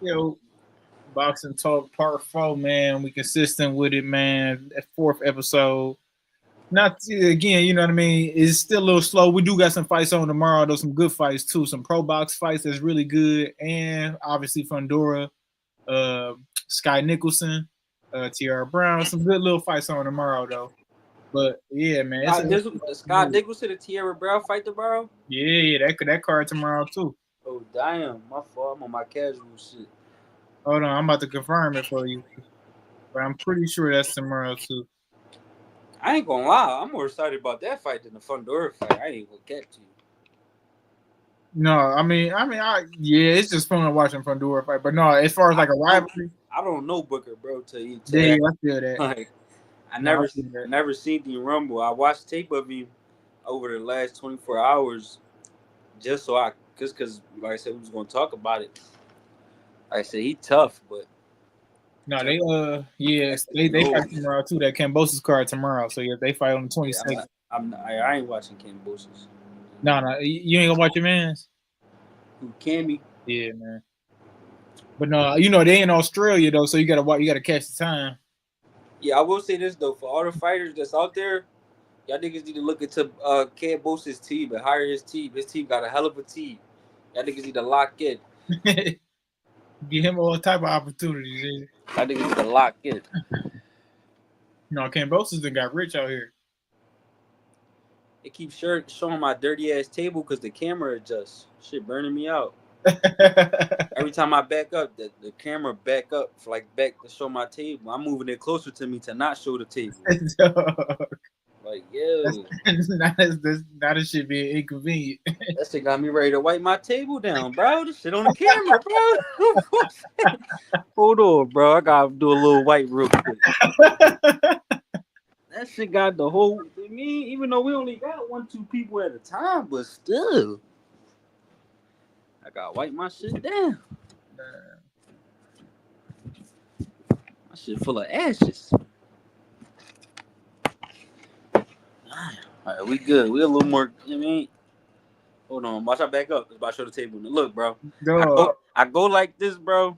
Yo, Boxing Talk Part 4, man. We consistent with it, man. That fourth episode. Not again, you know what I mean? It's still a little slow. We do got some fights on tomorrow, though. Some good fights too. Some pro box fights that's really good, and obviously Fundora, uh, Sky Nicholson, Tiara Brown. Some good little fights on tomorrow, though. But yeah, man, it's The Scott Nicholson and Tierra Brown fight tomorrow. yeah, that card tomorrow too. Oh damn, my fault. I'm on my casual shit. Hold on, I'm about to confirm it for you, but I'm pretty sure that's tomorrow too. I ain't gonna lie, I'm more excited about that fight than the Fundora fight. I ain't gonna get to you. No, yeah, it's just fun watching Fundora fight. But no, as far as like a rivalry, I don't know Booker, bro. yeah, I feel that. Like, I No, I never, feel that. never seen him rumble. I watched tape of him over the last 24 hours, just because like I said, we was gonna talk about it. Like I said, he tough, but No, they fight tomorrow too. That Cambosis card tomorrow. So yeah, they fight on the 22nd. I ain't watching Ken Bosis. No, you ain't gonna watch your man's. Who can be? Yeah, man. But no, you know they in Australia though, so you gotta watch. You gotta catch the time. Yeah, I will say this though, for all the fighters that's out there, y'all niggas need to look into Ken Bosis' team and hire his team. His team got a hell of a team. Y'all niggas need to lock in. Give him all type of opportunities. Y'all niggas need to lock in. No, Cambosis done got rich out here. It keeps showing my dirty ass table because the camera adjusts. Shit burning me out. Every time I back up, the camera back up back to show my table. I'm moving it closer to me to not show the table. Like, yo. Now this shit being inconvenient. That shit got me ready to wipe my table down, bro. This shit on the camera, bro. Hold on, bro. I gotta do a little wipe real quick. That shit got the whole. I mean, even though we only got 1-2 people at a time, but still, I gotta wipe my shit down. My shit full of ashes. Alright, we good. We a little more. You know what I mean, hold on. Watch I back up. It's about to show the table. Look, bro. I go like this, bro,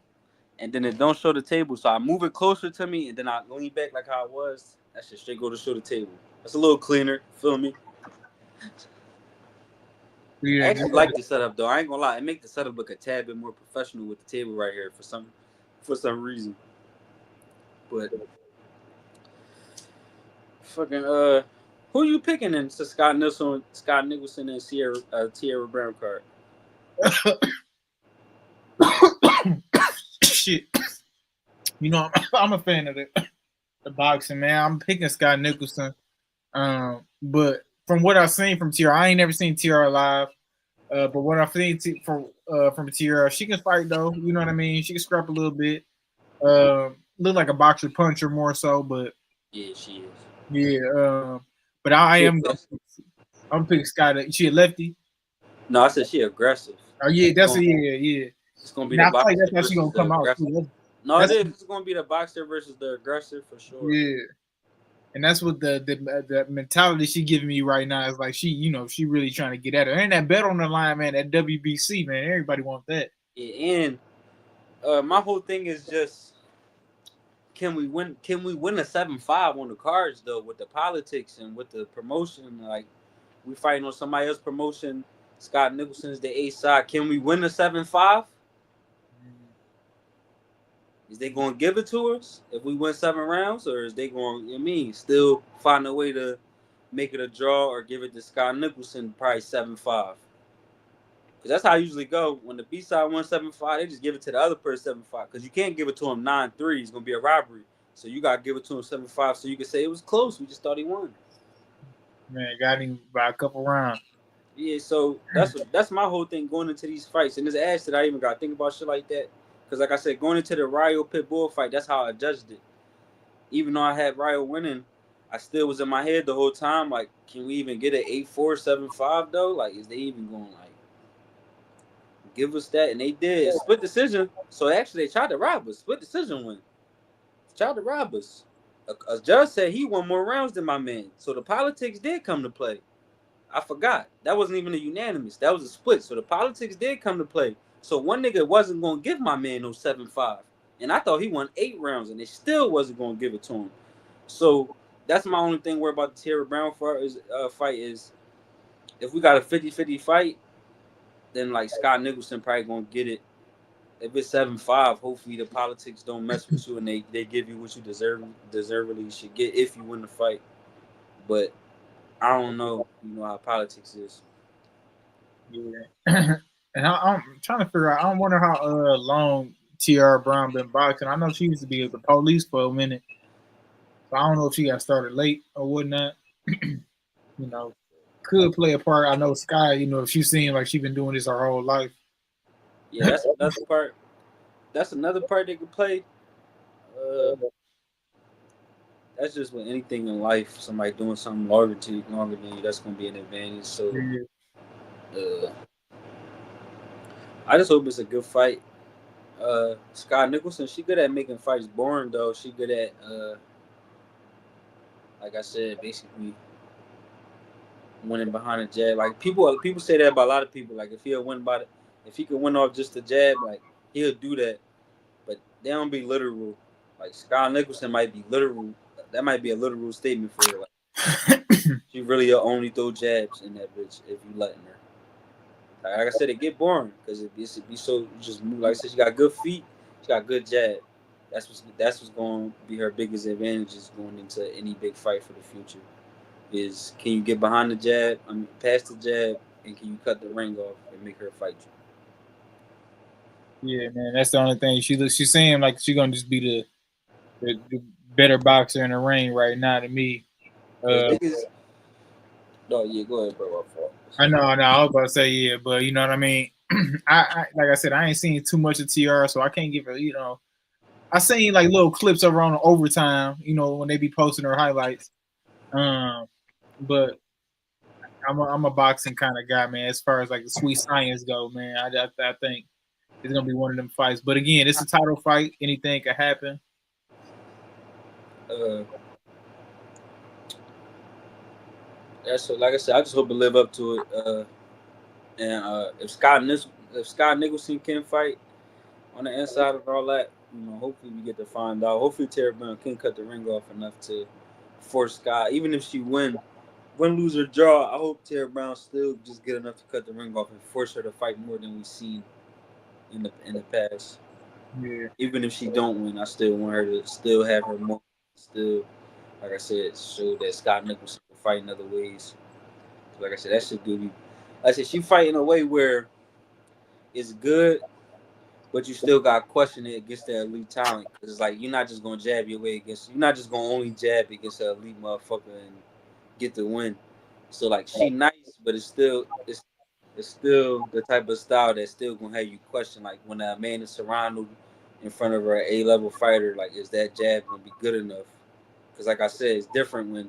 and then it don't show the table. So I move it closer to me, and then I lean back like how it was. That shit straight go to show the table. That's a little cleaner. Feel me? Yeah, I actually like the setup though. I ain't gonna lie. It make the setup look a tad bit more professional with the table right here for some reason. But fucking who you picking in to Scott Nicholson and Tierra Brown card? Shit. You know, I'm a fan of the boxing, man. I'm picking Scott Nicholson. But from what I've seen from Tiara, I ain't never seen Tiara live. But what I've seen from Tiara, she can fight though. You know what I mean? She can scrap a little bit. Look like a boxer puncher more so, but yeah, she is. Yeah, but I'm picking Scott. She a lefty? No, I said she aggressive. Oh yeah, yeah. It's gonna be the boxer. That's how she gonna come out. No, it is. It's gonna be the boxer versus the aggressor for sure. Yeah, and that's what the mentality she giving me right now is like she really trying to get at her. And that bet on the line, man. That WBC, man. Everybody wants that. Yeah, and my whole thing is just can we win a 7-5 on the cards though with the politics and with the promotion? Like we fighting on somebody else's promotion. Scott Nicholson's the A side. Can we win a 7-5? Is they going to give it to us if we win 7 rounds, or is they going? Still find a way to make it a draw or give it to Scott Nicholson probably 7-5? Because that's how I usually go. When the B side wins 7-5, they just give it to the other person 7-5. Because you can't give it to him 9-3. It's going to be a robbery. So you got to give it to him 7-5 so you can say it was close. We just thought he won. Man, got him by a couple rounds. Yeah, so that's my whole thing going into these fights. And this ass that I even got to think about shit like that. Because like I said, going into the Ryo Pitbull fight, that's how I judged it. Even though I had Ryo winning, I still was in my head the whole time, like, can we even get an 8-4, 7-5 though? Like, is they even going like give us that? And they did. Split decision. So actually they tried to rob us. Split decision win. Tried to rob us. A judge said he won more rounds than my man. So the politics did come to play. I forgot. That wasn't even a unanimous. That was a split. So the politics did come to play. So one nigga wasn't gonna give my man no 7-5, and I thought he won 8 rounds, and they still wasn't gonna give it to him. So that's my only thing worried about the Tara Brown fight is if we got a 50-50 fight, then like Scott Nicholson probably gonna get it. If it's 7-5, hopefully the politics don't mess with you and they give you what you deservedly should get if you win the fight. But I don't know, you know how politics is. Yeah. And I'm trying to figure out. I don't wonder how long Tara Brown been boxing. I know she used to be at the police for a minute, so I don't know if she got started late or whatnot. You know, could play a part. I know Sky. You know, if she seemed like she been doing this her whole life. Yeah, that's another part. That's another part they could play. That's just with anything in life. Somebody doing something longer than you, that's gonna be an advantage. So, I just hope it's a good fight. Scott Nicholson, she good at making fights boring though. She good at, like I said, basically winning behind a jab. Like people say that about a lot of people. Like if he could win off just a jab, like he'll do that. But they don't be literal. Like Scott Nicholson might be literal. That might be a literal statement for her. Like, she really only throw jabs in that bitch if you letting her. Like I said, it get boring because it be so you just move. Like I said, she got good feet. She got good jab. That's what's going to be her biggest advantages going into any big fight for the future. Is can you get behind the jab, past the jab, and can you cut the ring off and make her fight you? Yeah, man, that's the only thing. She's saying like she's gonna just be the better boxer in the ring right now to me. No, yeah, go ahead, bro. I know, I was about to say yeah, but you know what I mean. I like I said, I ain't seen too much of TR, so I can't give it. You know, I seen like little clips over on Overtime. You know, when they be posting her highlights. But I'm a boxing kind of guy, man. As far as like the sweet science go, man, I think it's gonna be one of them fights. But again, it's a title fight. Anything could happen. That's like I said. I just hope to live up to it. And if Scott Nicholson can fight on the inside of all that, you know, hopefully we get to find out. Hopefully Tara Brown can cut the ring off enough to force Scott. Even if she win, lose, or draw, I hope Tara Brown still just get enough to cut the ring off and force her to fight more than we've seen in the past. Yeah. Even if she don't win, I still want her to still have her moment. Still, like I said, show that Scott Nicholson can fight in other ways. Like I said, that should do. I said she fight in a way where it's good, but you still got to question it against the elite talent. Because it's like you're not just gonna jab your way against. You're not just gonna only jab against an elite motherfucker and get the win. So like she nice, but it's still the type of style that's still gonna have you question. Like when Amanda Serrano in front of her A-level fighter, like is that jab gonna be good enough? Because like I said, it's different when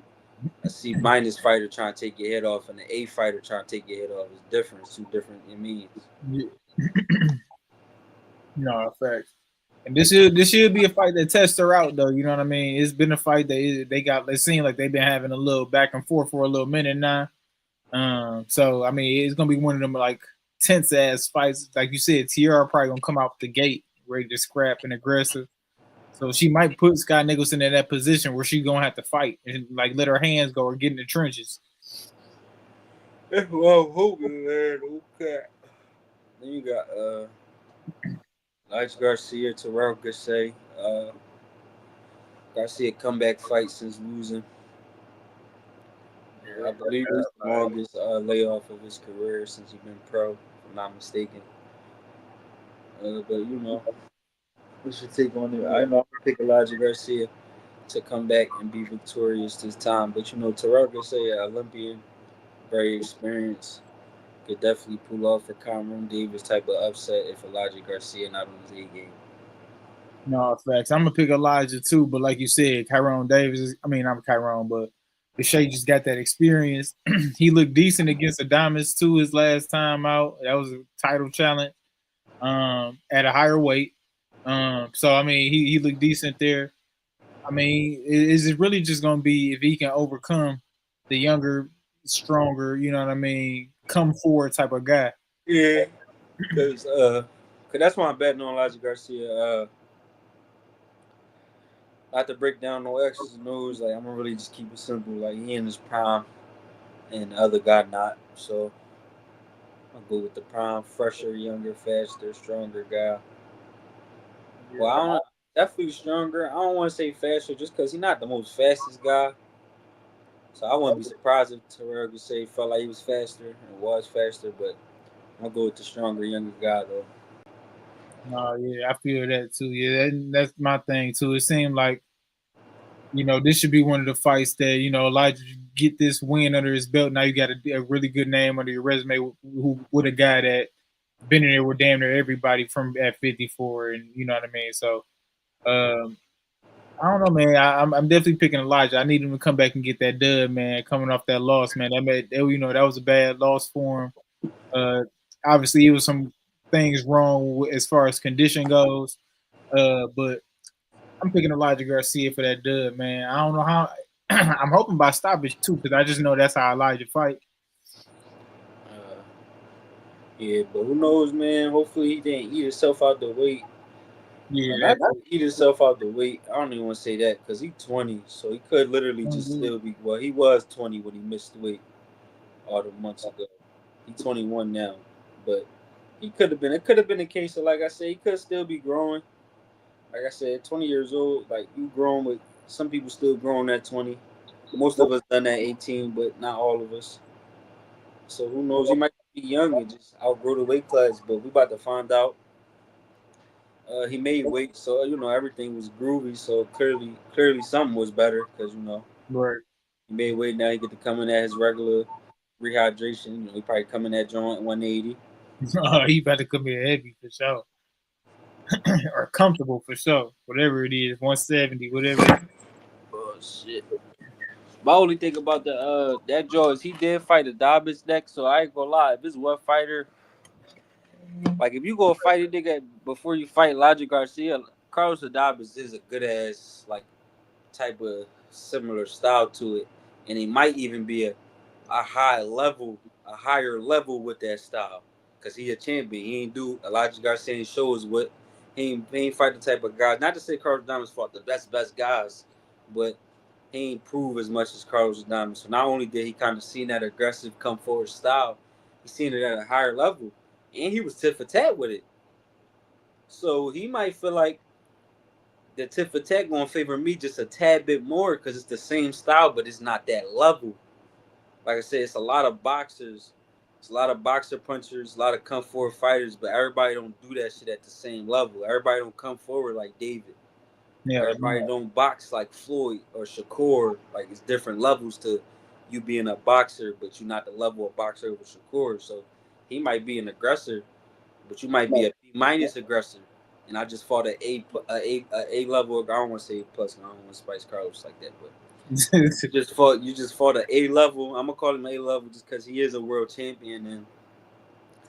a C- fighter trying to take your head off and an A fighter trying to take your head off. It's different. It's two different means. Yeah. No, facts. And this should be a fight that tests her out, though. You know what I mean? It's been a fight that they seem like they've been having a little back and forth for a little minute now. So I mean, it's gonna be one of them like tense ass fights. Like you said, Tiara probably gonna come out the gate ready to scrap and aggressive. So she might put Scott Nicholson in that position where she's gonna have to fight and like let her hands go or get in the trenches. Well, hoping, man. Okay. Then you got Alex Garcia, Terrell Gassay. Garcia comeback fight since losing. I believe it's the longest layoff of his career since he's been pro, if I'm not mistaken. But you know, we should take on it. I know I'm gonna pick Elijah Garcia to come back and be victorious this time. But you know, Terrell Gassay, Olympian, very experienced, could definitely pull off a Cameron Davis type of upset if Elijah Garcia not on his A game. No, facts. I'm gonna pick Elijah too, but like you said, Kyron Davis. I'm Kyron, but Gassay just got that experience. He looked decent against Adames too his last time out. That was a title challenge at a higher weight. So I mean, he looked decent there. I mean, is it really just gonna be if he can overcome the younger, stronger, you know what I mean, come forward type of guy? Yeah, because Cause that's why I'm betting on Elijah Garcia. Not to break down no X's and O's. Like I'm gonna really just keep it simple. Like he in his prime, and the other guy not. So I'll go with the prime, fresher, younger, faster, stronger guy. Well, I don't definitely stronger. I don't want to say faster just because he's not the most fastest guy. So I wouldn't be surprised if Terrell could say he felt like he was faster and was faster, but I'll go with the stronger, younger guy though. No, yeah, I feel that too. Yeah, that's my thing too. It seemed like this should be one of the fights that Elijah get this win under his belt. Now you got a really good name under your resume with a guy that been in there with damn near everybody from at 54, and you know what I mean. So I don't know, man. I'm definitely picking Elijah. I need him to come back and get that dub, man. Coming off that loss, man. That was a bad loss for him. Obviously, it was some things wrong as far as condition goes. But I'm picking Elijah Garcia for that dub, man. I don't know how. I'm hoping by stoppage too, because I just know that's how Elijah fight. Yeah, but who knows, man? Hopefully he didn't eat himself out the weight. Yeah, Not to eat himself out the weight. I don't even want to say that because he's 20, so he could literally just still be. Well, he was 20 when he missed weight all the months ago. He's 21 now, but he could have been. It could have been a case of, like I said, he could still be growing. Like I said, 20 years old. Like you growing with some people still growing at 20. Most of us done at 18, but not all of us. So who knows? He might be young and just outgrow the weight class, but we about to find out. He made weight, so everything was groovy. So clearly something was better because right. he made weight. Now he get to come in at his regular rehydration. He probably come in at joint 180. He about to come in heavy for sure, or comfortable for sure. Whatever it is, 170, whatever. Oh shit! My only thing about that Joe is he did fight a Dobbins next, so I ain't gonna lie. If it's one fighter, like if you go fight a nigga before you fight Elijah Garcia, Carlos Dobbins is a good ass type of similar style to it, and he might even be a higher level with that style, cause he a champion. He ain't do Elijah Garcia ain't shows what he ain't fight the type of guys. Not to say Carlos Dobbins fought the best guys, but he ain't prove as much as Carlos Dobbins. So not only did he kind of seen that aggressive come forward style, he seen it at a higher level, and he was tit for tat with it. So he might feel like the tit for tat gonna favor me just a tad bit more because it's the same style, but it's not that level. Like I said, it's a lot of boxers, it's a lot of boxer punchers, a lot of come forward fighters, but everybody don't do that shit at the same level. Everybody don't come forward like David. Yeah, Everybody don't box like Floyd or Shakur. Like it's different levels to you being a boxer, but you're not the level of boxer with Shakur. So he might be an aggressor, but you might be a B minus aggressor. And I just fought a level. I don't want to say A plus. I don't want to spice Carlos like that, but you just fought an A level. I'm gonna call him A level just because he is a world champion. And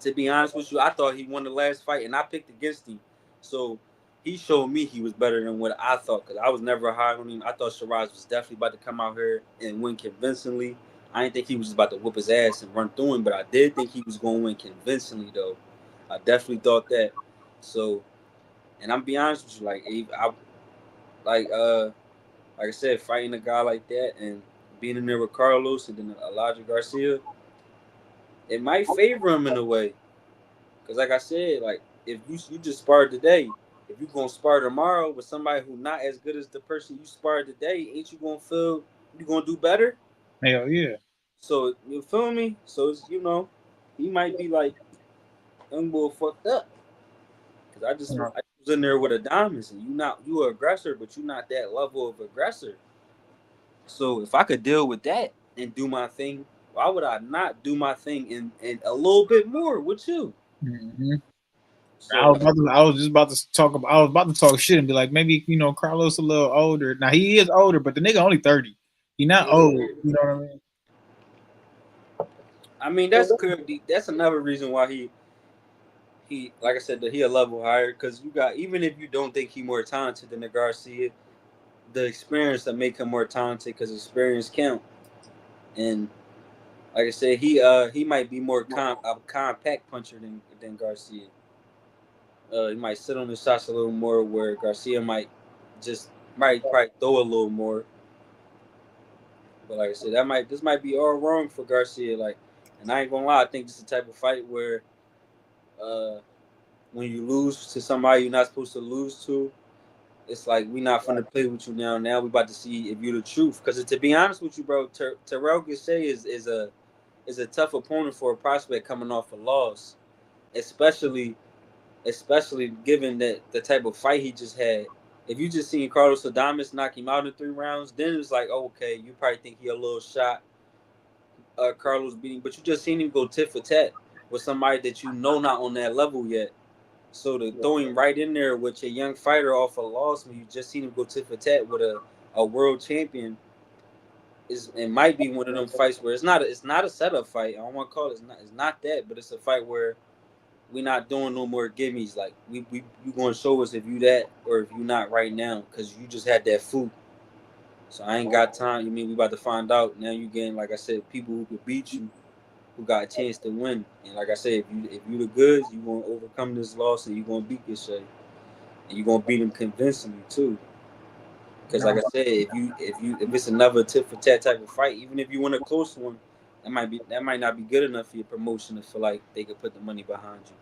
to be honest with you, I thought he won the last fight, and I picked against him. So he showed me he was better than what I thought because I was never high on him. I thought Shiraz was definitely about to come out here and win convincingly. I didn't think he was just about to whoop his ass and run through him, but I did think he was going to win convincingly, though. I definitely thought that. So, and I'm be honest with you, like I said, fighting a guy like that and being in there with Carlos and then Elijah Garcia, it might favor him in a way. Because like I said, like if you just sparred today, if you gonna spar tomorrow with somebody who not as good as the person you sparred today, ain't you gonna feel you gonna do better? hell yeah. So you feel me? So it's, he might be like, young boy fucked up. Cause I was in there with a diamonds and you an aggressor, but you not that level of aggressor. So if I could deal with that and do my thing, why would I not do my thing and a little bit more with you? Mm-hmm. So I was just about to talk about. I was about to talk shit and be like, maybe Carlos a little older. Now he is older, but the nigga only 30. He not old. You know what I mean? I mean that's clearly that's another reason why he like I said that he a level higher because you got even if you don't think he more talented than the Garcia, the experience that make him more talented because experience count. And like I said, he might be more a compact puncher than Garcia. He might sit on his shots a little more, where Garcia might probably throw a little more. But like I said, this might be all wrong for Garcia. Like, and I ain't gonna lie, I think this is the type of fight where uh, when you lose to somebody you're not supposed to lose to, it's like we not finna play with you now. Now we about to see if you the truth. Because to be honest with you, bro, Terrell Gausha is a tough opponent for a prospect coming off a loss, especially given that the type of fight he just had. If you just seen Carlos Adames knock him out in 3 rounds, then it's like, oh, okay, you probably think he a little shot. Carlos beating, but you just seen him go tit for tat with somebody that you know not on that level yet. So to throw him right in there with a young fighter off a loss when you just seen him go tit for tat with a world champion it might be one of them fights where it's not a setup fight. I don't want to call it it's not that, but it's a fight where we not doing no more gimmies. Like you going to show us if you that or if you not right now because you just had that fluke. So I ain't got time. You mean we about to find out now? You getting like I said, people who could beat you, who got a chance to win. And like I said, if you the goods, you gonna overcome this loss and you gonna beat Gausha, and you gonna beat him convincingly too. Because like I said, if it's another tit for tat type of fight, even if you win a close one, that might not be good enough for your promotion to feel like they could put the money behind you.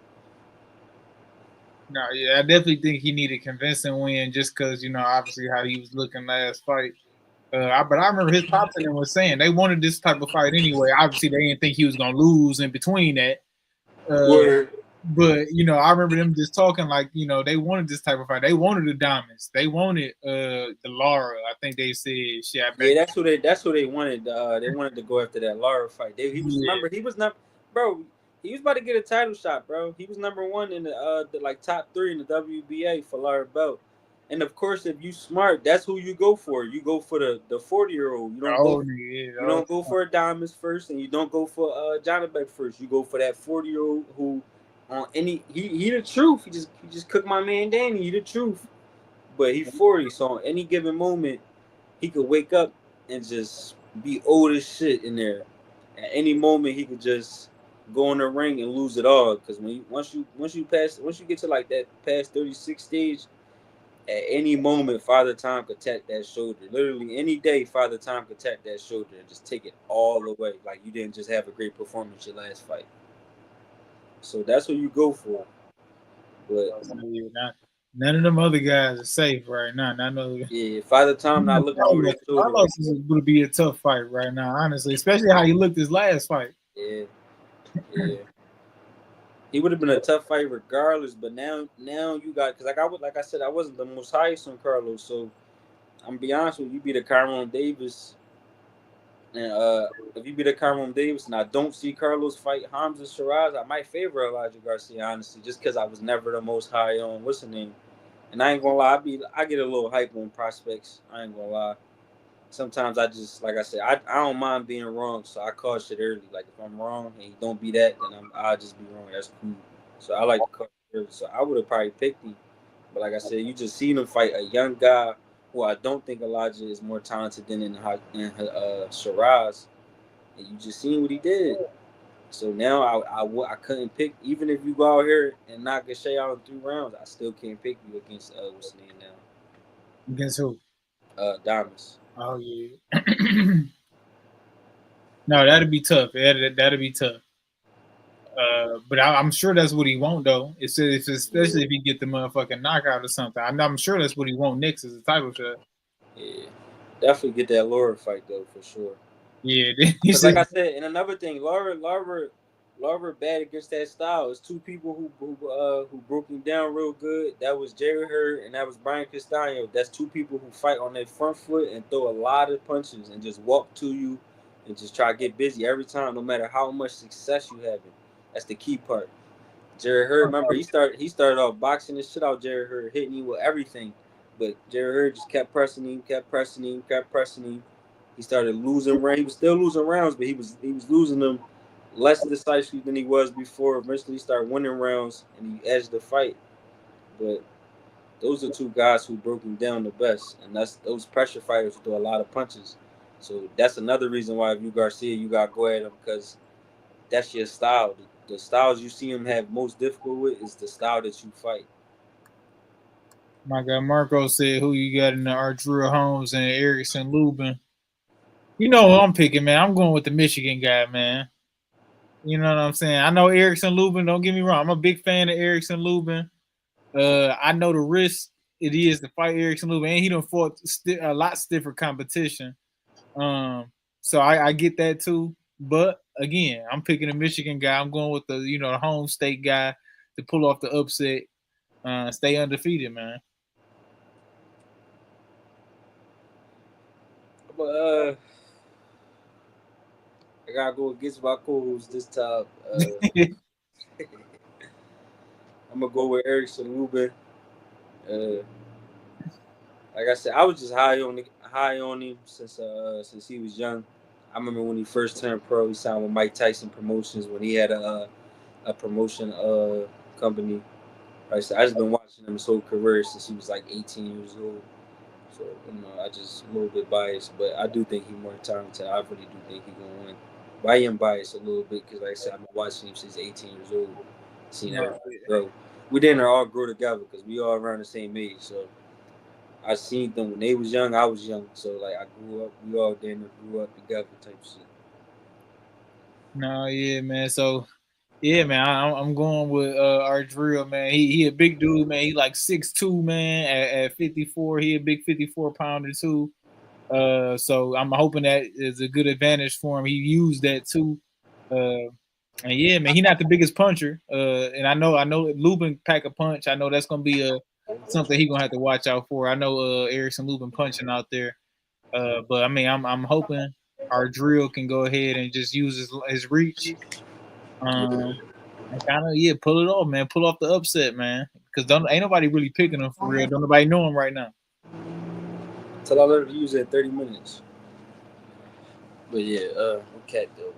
No, yeah, I definitely think he needed a convincing win just because, obviously how he was looking last fight. But I remember his pops and them was saying they wanted this type of fight anyway. Obviously, they didn't think he was going to lose in between that. But, I remember them just talking like, they wanted this type of fight. They wanted the Diamonds. They wanted the Lara. I think they said shit. Yeah, that's who they wanted. They wanted to go after that Lara fight. Remember, he was not, bro. He was about to get a title shot, bro. He was number 1 in the like top 3 in the WBA for Lara belt. And of course, if you smart, that's who you go for. You go for the 40-year-old. You don't go for Adames first, and you don't go for Janibek first. You go for that 40-year-old who on he the truth. He just cooked my man Danny. He the truth. But he's 40, so on any given moment, he could wake up and just be old as shit in there. At any moment, he could just go in the ring and lose it all. Because once you get to like that past 36 stage, at any moment, Father Time could tap that shoulder. Literally, any day, Father Time could tap that shoulder and just take it all away. Like you didn't just have a great performance your last fight. So that's what you go for. But none of them other guys are safe right now. Yeah, Father Time not looking over his shoulder. Carlos is going to be a tough fight right now, honestly, especially how he looked his last fight. Yeah. He would have been a tough fight regardless, but now you got because like I said, I wasn't the most highest on Carlos, so I'm gonna be honest with you. You beat a Kyron Davis, and if you beat a Kyron Davis, and I don't see Carlos fight Hamza Shiraz, I might favor Elijah Garcia honestly, just because I was never the most high on what's the name, and I ain't gonna lie, I get a little hype on prospects. I ain't gonna lie. Sometimes I just like I said, I don't mind being wrong, so I call shit early. Like if I'm wrong and you don't be that, then I'll just be wrong. That's cool. So I like to call shit early. So I would have probably picked him, but like I said, you just seen him fight a young guy who I don't think Elijah is more talented than in Shiraz, and you just seen what he did. So now I couldn't pick, even if you go out here and knock Gausha out in 3 rounds, I still can't pick you against what's the name now? Against who? Damas. Oh yeah. No, that'd be tough. That'd be tough. But I'm sure that's what he won't though. It's especially if he get the motherfucking knockout or something. I'm sure that's what he won't next is a title shot. Yeah, definitely get that Lara fight though for sure. Yeah, like I said, and another thing, Lara bad against that style. It's 2 people who broke him down real good. That was Jerry Hurd and that was Brian Castaño. That's 2 people who fight on their front foot and throw a lot of punches and just walk to you and just try to get busy every time, no matter how much success you have. That's the key part. Jerry Hurd, remember he started off boxing the shit out Jerry Hurd, hitting you with everything, but Jerry Hurd just kept pressing him. He started losing rounds. He was still losing rounds, but he was losing them less decisively than he was before. Eventually, he started winning rounds, and he edged the fight. But those are 2 guys who broke him down the best, and that's those pressure fighters who throw a lot of punches. So that's another reason why if you Garcia, you got to go at him because that's your style. The styles you see him have most difficult with is the style that you fight. My guy Marco said, "Who you got in the Arturo Holmes and Erickson Lubin?" You know who I'm picking, man. I'm going with the Michigan guy, man. You know what I'm saying? I know Erickson Lubin. Don't get me wrong. I'm a big fan of Erickson Lubin. I know the risk it is to fight Erickson Lubin, and he done fought a lot stiffer competition. So I get that too. But again, I'm picking a Michigan guy. I'm going with the home state guy to pull off the upset, stay undefeated, man. But I gotta go against my co-host this time. I'm gonna go with Erickson Lubin. Uh, like I said, I was just high on him since he was young. I remember when he first turned pro, he signed with Mike Tyson Promotions when he had a promotion company. Right, so I just been watching him his whole career since he was like 18 years old. So I just a little bit biased, but I do think he's more talented. I really do think he's gonna win. But I am biased a little bit because, like I said, I've been watching him since 18 years old. Seen everybody grow. We didn't all grow together because we all around the same age. So I seen them when they was young. I was young, so like I grew up. We all didn't grew up together type shit. No, yeah, man. So yeah, man, I'm going with our drill, man. He a big dude, man. He like 6'2", man. At 54, he a big 54-pounder too. So I'm hoping that is a good advantage for him. He used that too. And yeah, man, he not the biggest puncher. And I know Lubin pack a punch. I know that's gonna be something he gonna have to watch out for. I know Erickson Lubin punching out there. But I mean, I'm hoping our drill can go ahead and just use his reach. And kind of pull it off, man. Pull off the upset, man. Because ain't nobody really picking him for real. Don't nobody know him right now. Till I learned to use it in 30 minutes. But yeah, okay though.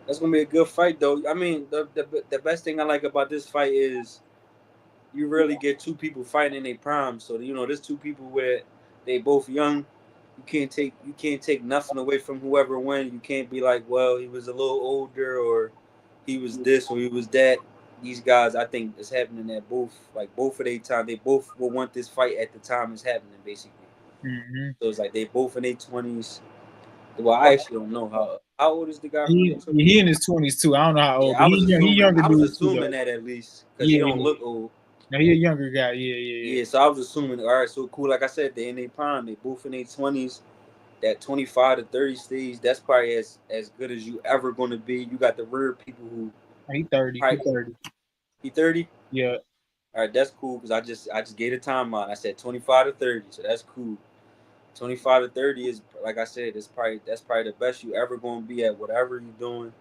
That's gonna be a good fight though. I mean, the best thing I like about this fight is you really get two people fighting in their prime. So there's two people where they both young. You can't take nothing away from whoever wins. You can't be like, well, he was a little older or he was this or he was that. These guys, I think, it's happening at both of their time. They both will want this fight at the time it's happening, basically. Mm-hmm. So it's like they both in their 20s. Well, I actually don't know how old is the guy. He in his 20s too. I don't know how old. Yeah, I was assuming that at least because he don't look old. No, he a younger guy. Yeah. Yeah, so I was assuming. All right, so cool. Like I said, they in their prime. They both in their 20s. That 25 to 30 stage, that's probably as good as you ever going to be. You got the rare people who. He 30. He 30. He 30. Yeah. All right, that's cool because I just gave a timeline. I said 25 to 30, so that's cool. 25 to 30 is, like I said, that's probably the best you ever going to be at whatever you're doing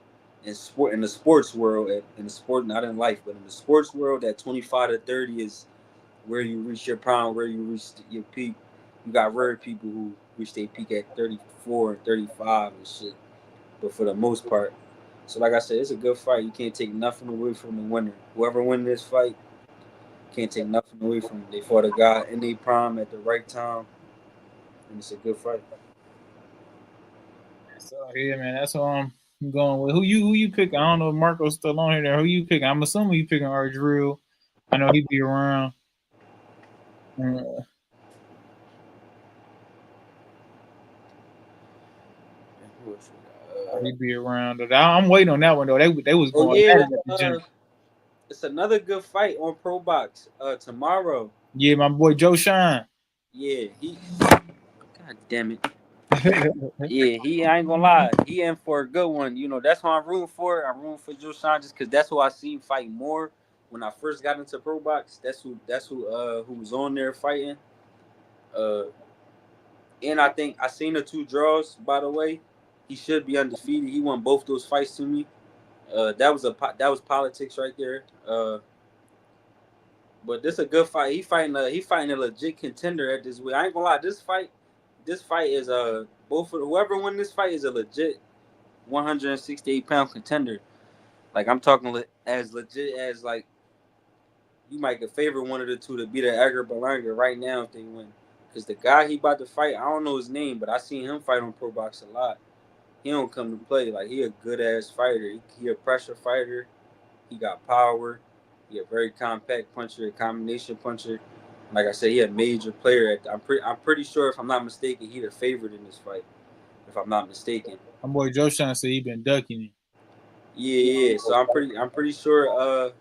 in the sports world, in the sport, not in life, but in the sports world. That 25 to 30 is where you reach your prime, where you reach your peak. You got rare people who reach their peak at 34 and 35 and shit, but for the most part. So like I said, it's a good fight. You can't take nothing away from the winner. Whoever wins this fight, can't take nothing away from them. They fought a guy in their prime at the right time, and it's a good fight. So yeah, man, that's what I'm going with. Who you picking? I don't know if Marco's still on here. Who you picking? I'm assuming you picking our drill. I know he'd be around. He'd be around. I'm waiting on that one though. They was going at it. It's another good fight on Pro Box tomorrow. Yeah, my boy Joe Shine. Yeah, God damn it. Yeah, I ain't gonna lie. He in for a good one. That's who I'm rooting for. I'm rooting for Joe Shine just because that's who I seen fight more when I first got into Pro Box. That's who was on there fighting. And I think I seen the 2 draws. By the way, he should be undefeated. He won both those fights to me. That was politics right there. But this a good fight. He fighting a legit contender at this weight. I ain't gonna lie. This fight is both of whoever win this fight is a legit 168-pound contender. Like I'm talking as legit as like you might get favorite one of the two to beat the Edgar Berlanga right now if they win. Because the guy he about to fight, I don't know his name, but I seen him fight on Pro Box a lot. He don't come to play. Like he a good ass fighter. He a pressure fighter. He got power. He a very compact puncher, a combination puncher. Like I said, he a major player. I'm pretty sure, if I'm not mistaken, he the favorite in this fight. If I'm not mistaken. My boy Joe Sean said he been ducking it. Yeah. So I'm pretty sure.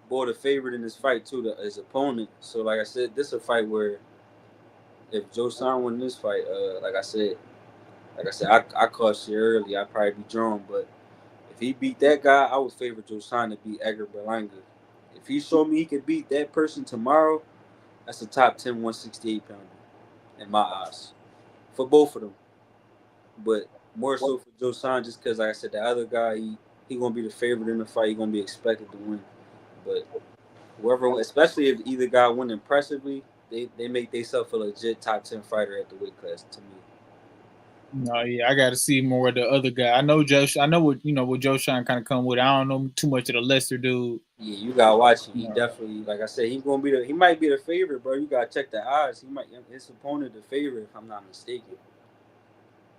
Boy, the favorite in this fight too, his opponent. So like I said, this is a fight where if Joe Son win this fight, I called shit early. I'd probably be drawn, but if he beat that guy, I would favor Joe Son to beat Edgar Berlanga. If he showed me he could beat that person tomorrow, that's a top 10 168 pounder in my eyes for both of them. But more so for Joe Son, just because, like I said, the other guy, he gonna be the favorite in the fight. He gonna be expected to win. But whoever, especially if either guy win impressively, they make themselves a legit top 10 fighter at the weight class to me. No, yeah, I got to see more of the other guy. I know what Joe Sean kind of come with. I don't know too much of the lesser dude. Yeah, you gotta watch him. He definitely, like I said, he might be the favorite, bro. You gotta check the odds. His opponent the favorite, if I'm not mistaken.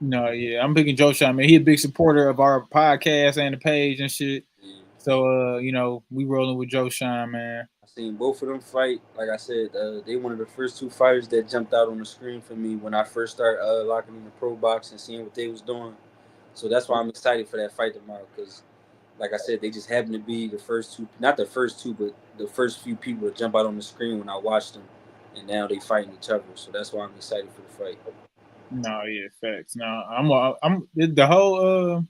No, yeah, I'm picking Joe Sean, man. He a big supporter of our podcast and the page and shit. Yeah. So, we rolling with Joe Sean, man. I seen both of them fight. Like I said, they one of the first two fighters that jumped out on the screen for me when I first started locking in the pro box and seeing what they was doing. So that's why I'm excited for that fight tomorrow, because, like I said, they just happen to be the first two, not the first two, but the first few people to jump out on the screen when I watched them, and now they fighting each other. So that's why I'm excited for the fight. No, yeah, facts. No, I'm the whole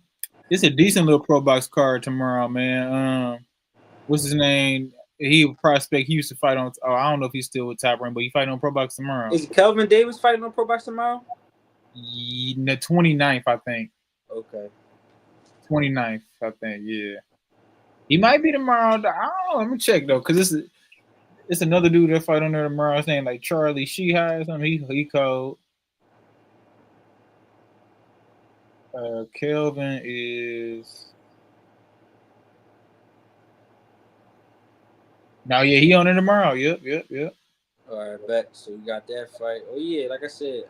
it's a decent little pro box card tomorrow, man. What's his name? He a prospect. He used to fight on. Oh, I don't know if he's still with Top Rank, but he fighting on pro box tomorrow. Is Kelvin Davis fighting on pro box tomorrow? The 29th, I think. Okay. 29th, I think. Yeah, he might be tomorrow. I don't know. Let me check though, because it's another dude that fight on there tomorrow. His name like Charlie Sheehy or something. He called. Kelvin is. Now, yeah, he on it tomorrow. Yep. All right, bet. So we got that fight. Oh yeah, like I said, it's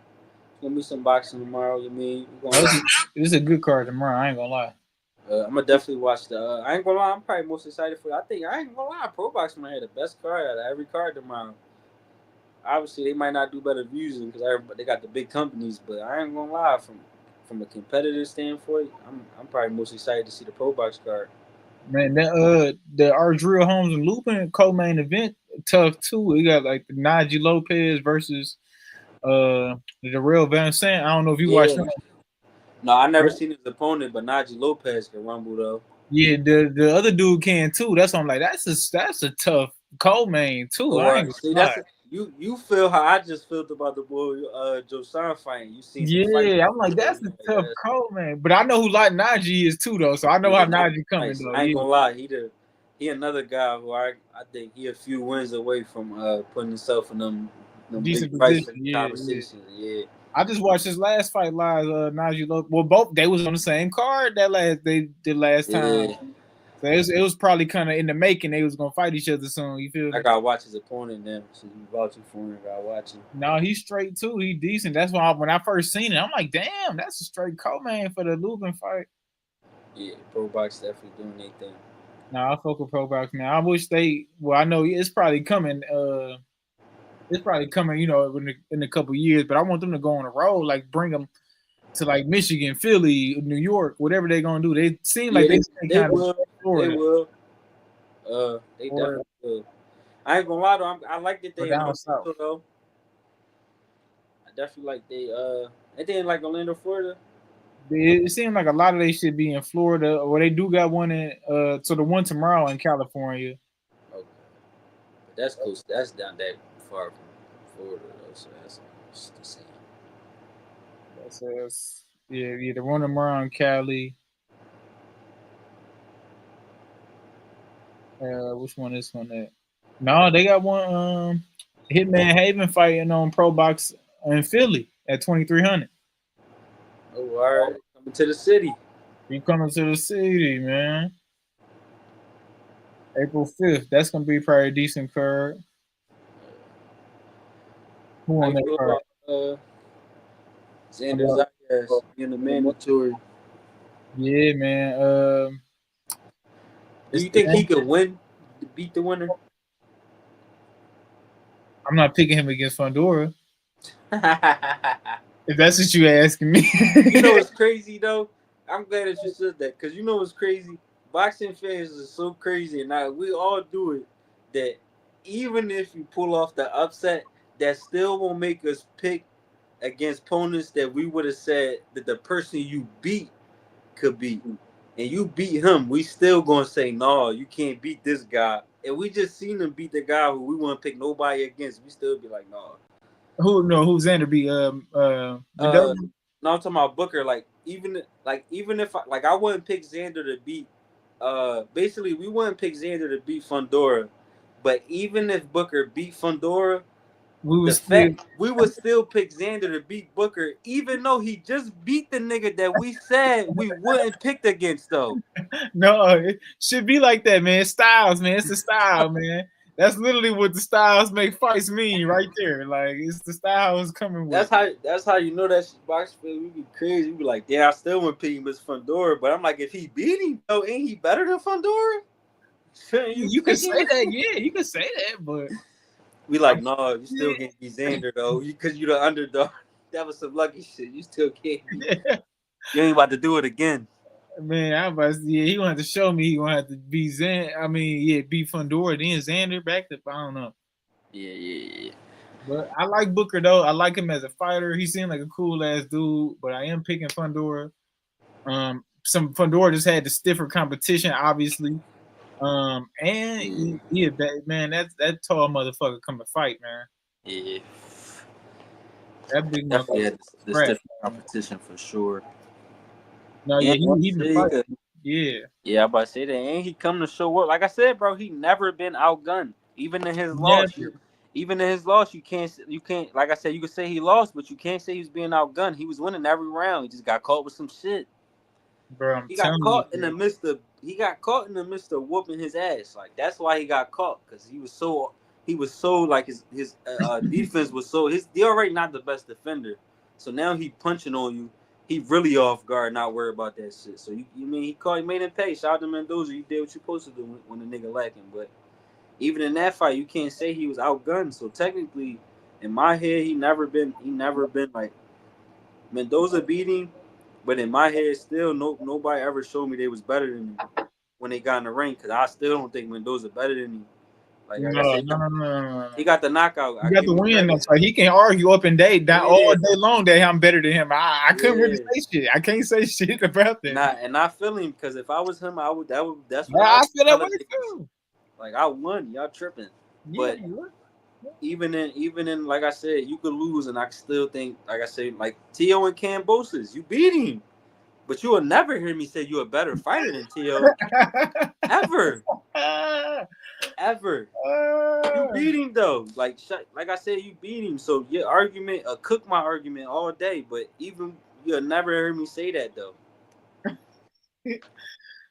gonna be some boxing tomorrow. You mean? This is a good card tomorrow. I ain't gonna lie. I'm gonna definitely watch the. I ain't gonna lie. I'm probably most excited for. I ain't gonna lie. Pro Boxing might have the best card out of every card tomorrow. Obviously, they might not do better views because they got the big companies, but I ain't gonna lie. From a competitive standpoint, I'm probably most excited to see the Pro Box card. Man, the Ardreal Holmes and Lupin co-main event tough too. We got like the Najee Lopez versus the Darrell Van Sant. I don't know if you watched that. No, I never seen his opponent, but Najee Lopez can rumble though. Yeah, the other dude can too. That's why I'm like, that's a tough co-main too. You feel how I just felt about the boy Joe Son fighting. You see? Yeah, I'm like, that's a tough co-main. But I know who like Najee is too though, so I know how Najee coming though. I ain't gonna lie, he another guy who I think he a few wins away from putting himself in them decent big fight conversations. Yeah. I just watched his last fight live. Najee Lopez. Well, both they was on the same card they did last time. Yeah. So it was probably kind of in the making. They was gonna fight each other soon. You feel me? I gotta watch his opponent now. So you vouching for him, I gotta watch him. No, he's straight too. He decent. That's why when I first seen it, I'm like, damn, that's a straight co-main for the Lubin fight. Yeah, Pro Box definitely doing their thing. No, I fuck with Pro Box, man. I wish I know it's probably coming. It's probably coming, in a couple years. But I want them to go on a road, like bring them to like Michigan, Philly, New York, whatever they're gonna do. They seem like they will. They will. They definitely will. I ain't gonna lie though. I like that they down south though. I definitely like they in like Orlando, Florida. It seems like a lot of they should be in Florida, or they do got one in. So the one tomorrow in California. Okay, but that's close. That's down that far from Florida though, so that's the same. That's the one tomorrow in Cali. Which one is one that? No, they got one. Hitman Haven fighting on Pro Box in Philly at 2,300. Oh, all right. Coming to the city. You coming to the city, man. April 5th. That's gonna be probably a decent card. Who on that card? Xander Zayas being the mandatory. Yeah, man. Do you think he could win? the winner? I'm not picking him against Fundora. If that's what you asking me. You know what's crazy though? I'm glad that you said that because you know what's crazy? Boxing fans are so crazy, and we all do it. That even if you pull off the upset, that still won't make us pick against opponents that we would have said that the person you beat could beat, and you beat him. We still gonna say no, you can't beat this guy. And we just seen him beat the guy who we want to pick nobody against. We still be like no. Who Xander be? No, I'm talking about Booker. Like even if I wouldn't pick Xander to beat. Basically we wouldn't pick Xander to beat Fundora, but even if Booker beat Fundora, we would still pick Xander to beat Booker, even though he just beat the nigga that we said we wouldn't pick against though. No, it should be like that, man. Styles, man. It's the style, man. That's literally what the styles make fights mean right there. Like it's the styles coming with. That's how you know that box field. We be crazy. We be like, damn, I still wouldn't pick him as Fundora, but I'm like, if he beat him though, ain't he better than Fundora? You can say that, yeah. You can say that, but we like, no, you still can't be Xander though, because you the underdog. That was some lucky shit. You still can't. You ain't about to do it again. Man, I was he gonna have to show me he gonna have to be beat Fundora, then Xander back to I don't know. Yeah. But I like Booker though. I like him as a fighter. He seemed like a cool ass dude, but I am picking Fundora. Some Fundora just had the stiffer competition, obviously. And man, that tall motherfucker come to fight, man. Yeah. That big definitely had the stiffer competition for sure. No, yeah, he been fighting. Yeah, I'm about to say that. And he come to show up. Like I said, bro, he never been outgunned. Even in his loss. Even in his loss, you can't like I said, you could say he lost, but you can't say he was being outgunned. He was winning every round. He just got caught with some shit. Bro, he got caught in the midst of whooping his ass. Like that's why he got caught, because he was so like his defense was so he already not the best defender. So now he punching on you. He really off guard, not worried about that shit. So you mean he made him pay. Shout out to Mendoza. You did what you supposed to do when the nigga lacking. But even in that fight, you can't say he was outgunned. So technically, in my head, he never been like Mendoza beating. But in my head, still nobody ever showed me they was better than me when they got in the ring. Because I still don't think Mendoza better than me. Like I said, no. He got the knockout. He got the win. That's right. He can argue up and down all day long that I'm better than him. I couldn't really say shit. I can't say shit about that. And I feel him, because if I was him, I would. That's what I feel that way too. Like I won, y'all tripping. But even in like I said, you could lose, and I still think, like I said, like Tio and Kambosos, you beat him. But you will never hear me say you're a better fighter than Tio. Ever. Ever. You beat him though. Like I said, you beat him. So your argument, cook my argument all day. But even you'll never hear me say that though.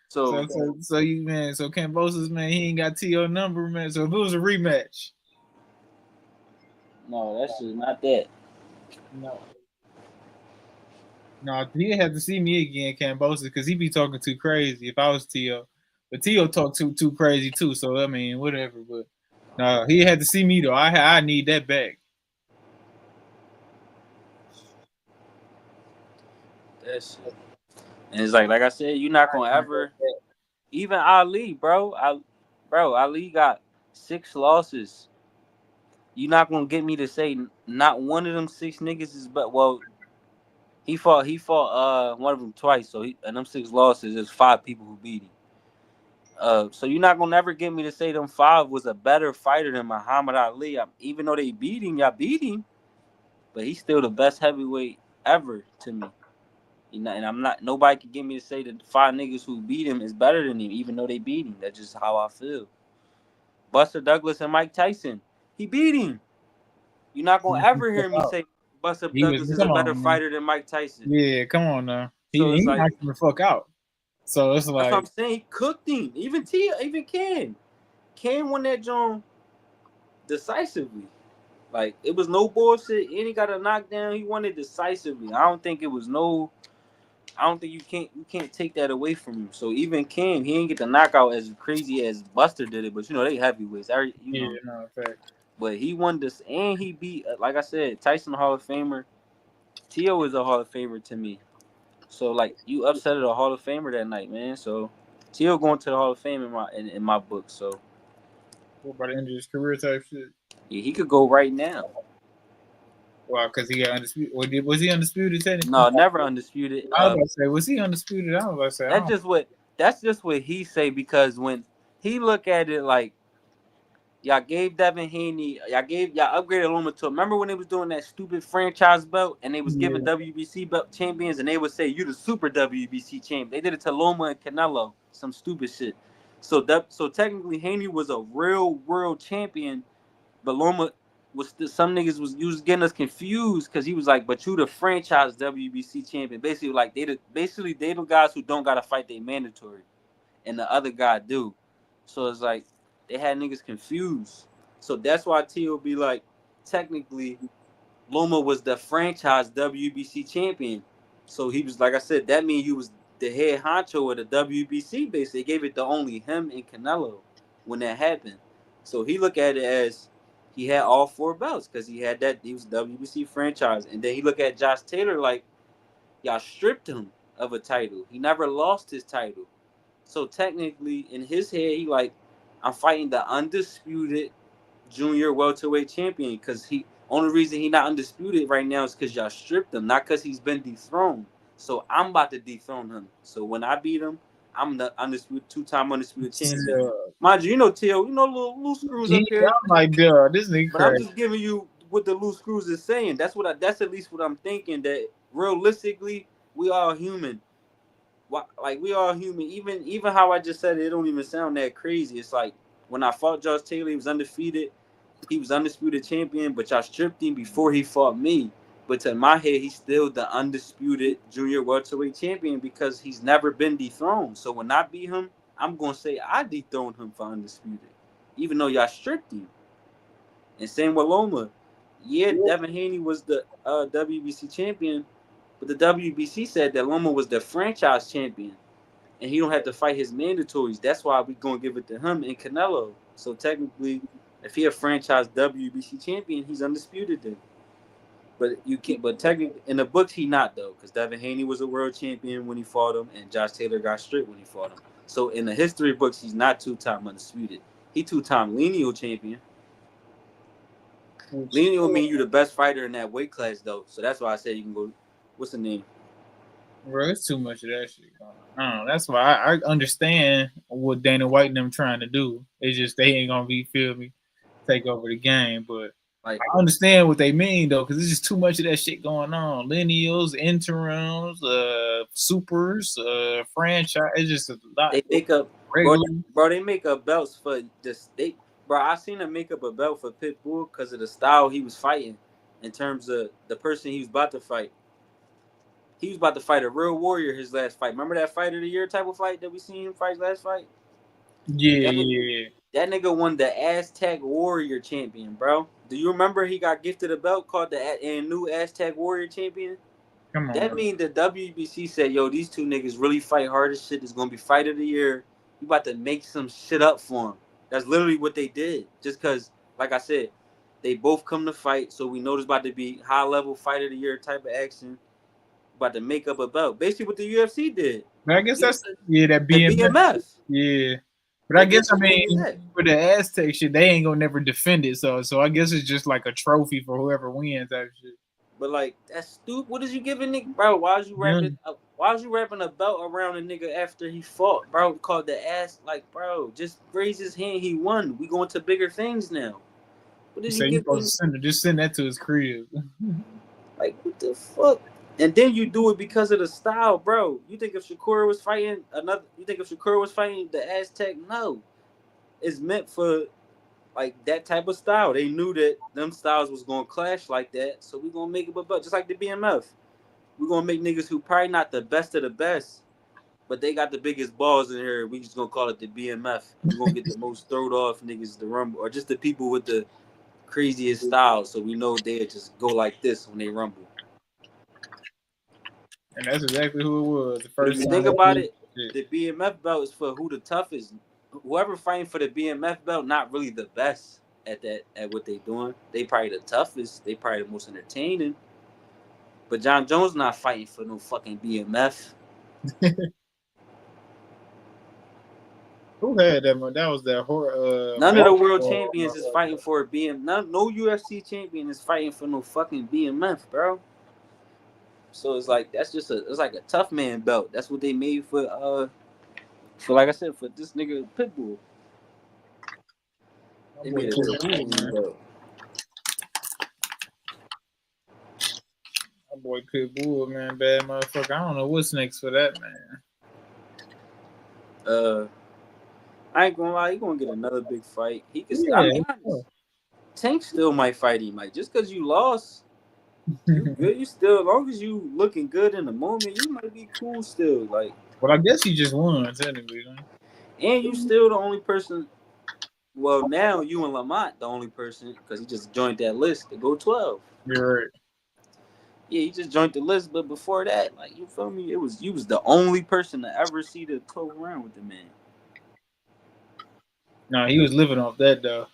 So Kambosos, man, he ain't got Tio number, man. So if it was a rematch. No, that's just not that. No, he had to see me again, Kambosos, because he be talking too crazy if I was Tio. But Tio talk too crazy too, so I mean, whatever. But no, he had to see me though. I need that back. That's it. And it's like I said, you're not gonna ever. Even Ali, bro. Ali got 6 losses. You're not gonna get me to say not one of them 6 niggas is, but well. He fought one of them twice, so and them 6 losses, there's 5 people who beat him. So you're not gonna ever get me to say them 5 was a better fighter than Muhammad Ali. Even though they beat him, y'all beat him, but he's still the best heavyweight ever to me. And I'm not. Nobody can get me to say that the 5 niggas who beat him is better than him, even though they beat him. That's just how I feel. Buster Douglas and Mike Tyson, he beat him. You're not gonna ever hear me say Buster Douglas is a better fighter than Mike Tyson. Yeah, come on now. He knocked him the fuck out. So it's like, that's what I'm saying. He cooked him. Even Ken won that joint decisively. Like it was no bullshit. And he got a knockdown. He won it decisively. I don't think it was no I don't think you can't take that away from him. So even Cam, he ain't get the knockout as crazy as Buster did it, but you know they heavyweights. You Yeah, know, no, fact. but he won this and he beat like I said, Tyson Hall of Famer. Tio is a Hall of Famer to me. So like you upset a Hall of Famer that night, man. So Tio going to the Hall of Fame in my book. So What about the end of his career type shit? yeah, he could go right now. Well, because he got undisputed. Or was he undisputed technically? No, never undisputed. I was about to say, was he undisputed? I was about to say, I That's don't. just what he say because when he look at it like y'all gave Devin Haney, y'all upgraded Loma to. Remember when they was doing that stupid franchise belt and they was giving Yeah. WBC belt champions and they would say you the super WBC champion. They did it to Loma and Canelo, some stupid shit. So technically Haney was a real world champion, but Loma was still, some niggas was getting us confused because he was like, but you the franchise WBC champion. Basically like they the guys who don't gotta fight they mandatory, and the other guy do. So it's like they had niggas confused. So that's why T will be like, technically, Loma was the franchise WBC champion. So he was like I said, that means he was the head honcho of the WBC base. They gave it to only him and Canelo when that happened. So he looked at it as he had all four belts because he was WBC franchise. And then he looked at Josh Taylor like y'all stripped him of a title. He never lost his title. So technically, in his head, he like, I'm fighting the undisputed junior welterweight champion because he only reason he not undisputed right now is because y'all stripped him, not because he's been dethroned. So I'm about to dethrone him. So when I beat him, I'm the undisputed two-time undisputed champion. Mind you, you know Tio, you know little loose screws up Yeah, here. I'm like, duh, this nigga But I'm crazy. just giving you what the loose screws is saying. That's at least what I'm thinking. That realistically, we all human. Like we all human. Even how I just said it don't even sound that crazy. It's like when I fought Josh Taylor, he was undefeated. He was undisputed champion, but y'all stripped him before he fought me. But to my head, he's still the undisputed junior welterweight champion because he's never been dethroned. So when I beat him, I'm gonna say I dethroned him for undisputed, even though y'all stripped him. And same with Loma. Yeah, Devin Haney was the WBC champion, but the WBC said that Loma was the franchise champion, and he don't have to fight his mandatories. That's why we gonna give it to him and Canelo. So technically, if he a franchise WBC champion, he's undisputed then. But you can't. But technically, in the books, he not though, because Devin Haney was a world champion when he fought him, and Josh Taylor got stripped when he fought him. So in the history books, he's not two-time undisputed. He two-time lineal champion. Lineal will mean you the best fighter in that weight class though. So that's why I said you can go. What's the name? Bro, it's too much of that shit going on. That's why I understand what Dana White and them trying to do. It's just they ain't gonna be feel me take over the game, but Like I understand what they mean though, because there's just too much of that shit going on. Lineals, interims, supers, franchise. It's just a lot. they make up, bro. Regular. Bro, they make up belts for this. Bro, I seen them make up a belt for Pitbull because of the style he was fighting. In terms of the person he was about to fight, he was about to fight a real warrior. His last fight. Remember that fight of the year type of fight that we seen him fight last fight? Yeah, That nigga, yeah. that nigga won the Aztec Warrior Champion, bro. Do you remember he got gifted a belt called the new Aztec Warrior Champion? Come on. That means the WBC said, yo, these two niggas really fight hard as shit. It's going to be fight of the year. You about to make some shit up for them. That's literally what they did. Just because, like I said, they both come to fight. So we know there's about to be high-level fight of the year type of action. About to make up a belt. Basically what the UFC did. But I guess that's that The BMF. BMF. Yeah. But I guess That's I where mean we at. for the Aztec shit, they ain't gonna never defend it. So I guess it's just like a trophy for whoever wins type shit. But like that's stupid. What is you giving nigga, bro? Why was you wrapping? Why was you wrapping a belt around a nigga after he fought, bro? Called the ass, like, bro, just raise his hand. He won. We going to bigger things now. What You is say you you giving? supposed to just send that to his crib. Like, what the fuck? And then you do it because of the style, bro. You think if Shakur was fighting the Aztec? No, it's meant for like that type of style. They knew that them styles was gonna clash like that, so we gonna make it a belt, just like the BMF. We're gonna make niggas who probably not the best of the best, but they got the biggest balls in here. We just gonna call it the BMF. We're gonna get the most throwed off niggas to rumble, or just the people with the craziest styles, so we know they just go like this when they rumble. And that's exactly who it was. The But if first you time think they about did it, shit. the BMF belt is for who the toughest. Whoever fighting for the BMF belt, not really the best at what they doing. They probably the toughest. They probably the most entertaining. But John Jones not fighting for no fucking BMF. Who had that one? That was that horror. None of the world champions is fighting for a BMF. No UFC champion is fighting for no fucking BMF, bro. So it's like it's like a tough man belt. That's what they made for like I said, for this nigga Pitbull. They made a tough man belt. My boy Pitbull, man, bad motherfucker. I don't know what's next for that man. I ain't gonna lie, he gonna get another big fight. He can. Yeah, I'm be honest. Tank still might fight him. Like just because you lost, you good. You still, as long as you looking good in the moment, you might be cool still. Like, well, I guess he just won technically. Huh? And you still the only person. Well, now you and Lamont the only person because he just joined that list to go 12. You're right. Yeah, he just joined the list, but before that, like you feel me, you was the only person to ever see the 12th round with the man. No, he was living off that though.